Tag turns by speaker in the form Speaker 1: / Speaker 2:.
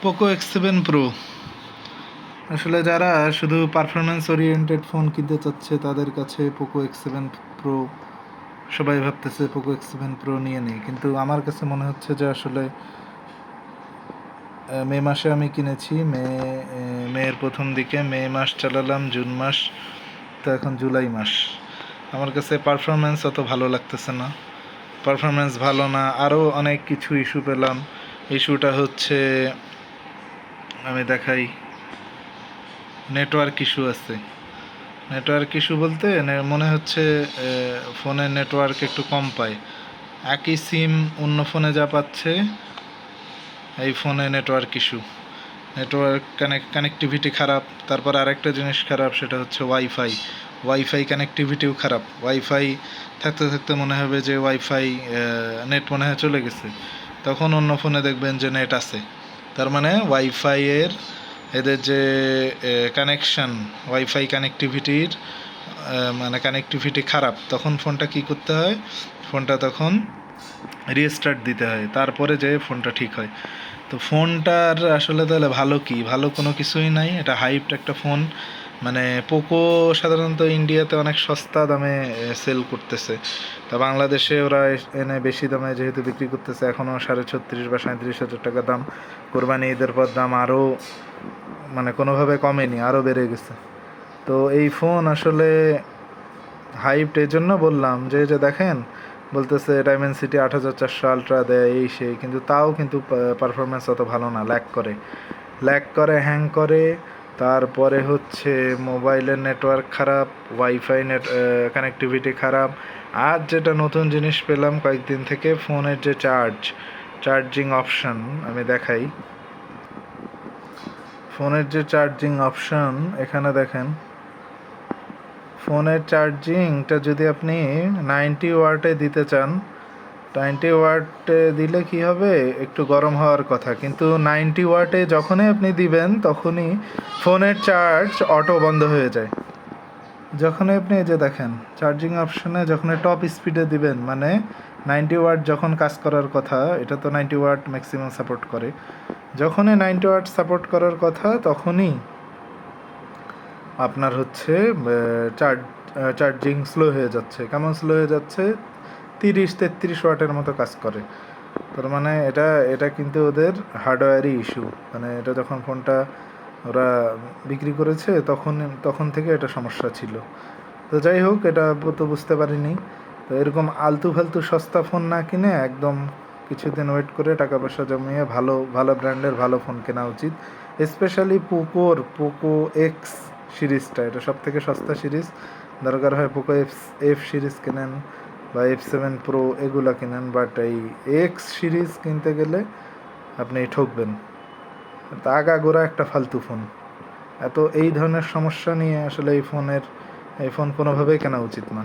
Speaker 1: Poco X7 Pro আসলে যারা শুধু পারফরম্যান্স ওরিয়েন্টেড ফোন কিনতে চাচ্ছে তাদের কাছে পোকো X7 Pro সবাই ভাবতেছে পোকো X7 Pro নিয়ে নেই, কিন্তু আমার কাছে মনে হচ্ছে যে আসলে মে মাসে আমি কিনেছি, মেয়ের প্রথম দিকে, মে মাস চালালাম, জুন মাস, তো এখন জুলাই মাস। আমার কাছে পারফরম্যান্স অত ভালো লাগতেছে না, পারফরম্যান্স ভালো না, আরও অনেক কিছু ইস্যু পেলাম। ইস্যুটা হচ্ছে, আমি দেখাই, নেটওয়ার্ক ইস্যু আছে। নেটওয়ার্ক ইস্যু বলতে মনে হচ্ছে ফোনের নেটওয়ার্ক একটু কম পায়। একই সিম অন্য ফোনে যা পাচ্ছে, এই ফোনে নেটওয়ার্ক ইস্যু, নেটওয়ার্ক কানেক্টিভিটি খারাপ। তারপর আরেকটা জিনিস খারাপ, সেটা হচ্ছে ওয়াইফাই কানেক্টিভিটিও খারাপ। ওয়াইফাই থাকতে থাকতে মনে হবে যে ওয়াইফাই নেট মনে হয় চলে গেছে, তখন অন্য ফোনে দেখবেন যে নেট আছে। তার মানে ওয়াইফাইয়ের এদের যে কানেকশান, ওয়াইফাই কানেক্টিভিটির মানে কানেক্টিভিটি খারাপ, তখন ফোনটা কী করতে হয়, ফোনটা তখন রিস্টার্ট দিতে হয়, তারপরে যে ফোনটা ঠিক হয়। তো ফোনটার আসলে তাহলে ভালো কি? ভালো কোনো কিছুই নাই, এটা হাইপড একটা ফোন। মানে পোকো সাধারণত ইন্ডিয়াতে অনেক সস্তা দামে সেল করতেছে, তা বাংলাদেশে ওরা এনে বেশি দামে যেহেতু বিক্রি করতেছে, এখনও 36,000 বা 37,000 টাকা দাম। কোরবানি ঈদের পর দাম আরও মানে কোনোভাবে কমেনি, আরও বেড়ে গেছে। তো এই ফোন আসলে হাইপড এই জন্য বললাম যে দেখেন, বলতেছে ডায়মেনসিটি 8400 আলট্রা দেয়, এই সেই, কিন্তু তাও কিন্তু পারফরমেন্স অত ভালো না, ল্যাগ করে, হ্যাং করে। তারপরে হচ্ছে মোবাইলের নেটওয়ার্ক খারাপ, ওয়াইফাই কানেক্টিভিটি খারাপ। আর যেটা নতুন জিনিস পেলাম কয়েকদিন থেকে, ফোনের যে চার্জিং অপশান, আমি দেখাই, ফোনের যে চার্জিং অপশান, এখানে দেখেন, ফোনের চার্জিংটা যদি আপনি 90 ওয়াটে দিতে চান, 90 ওয়াটে দিলে কি হবে, একটু গরম হওয়ার কথা, কিন্তু 90 ওয়াটে যখনই আপনি দিবেন তখনই ফোনের চার্জ অটো বন্ধ হয়ে যায়। যখনই আপনি এই যে দেখেন চার্জিং অপশানে যখনই টপ স্পিডে দিবেন, মানে 90 ওয়াট যখন কাজ করার কথা, এটা তো 90 ওয়াট ম্যাক্সিমাম সাপোর্ট করে, যখনই 90 ওয়াট সাপোর্ট করার কথা তখনই আপনার হচ্ছে চার্জিং স্লো হয়ে যাচ্ছে। কেমন স্লো হয়ে যাচ্ছে? 30-33 ওয়াটের মতো কাজ করে। তার মানে এটা কিন্তু ওদের হার্ডওয়্যারই ইস্যু। মানে এটা যখন ফোনটা ওরা বিক্রি করেছে তখন থেকে এটা সমস্যা ছিল। তো যাই হোক, এটা তো বুঝতে পারিনি। তো এরকম আলতু ফালতু সস্তা ফোন না কিনে একদম কিছুদিন ওয়েট করে টাকা পয়সা জমিয়ে ভালো ব্র্যান্ডের ভালো ফোন কেনা উচিত। স্পেশালি পোকো এক্স সিরিজটা, এটা সব থেকে সস্তা সিরিজ। দরকার হয় পোকো এফ সিরিজ কেনেন বা F7 Pro এগুলো কিনেন, বাট এই এক্স সিরিজ কিনতে গেলে আপনি ঠকবেন। তা আগাগোড়া একটা ফালতু ফোন। এই ধরনের সমস্যা নিয়ে আসলে এই ফোন কোনোভাবেই কেনা উচিত না।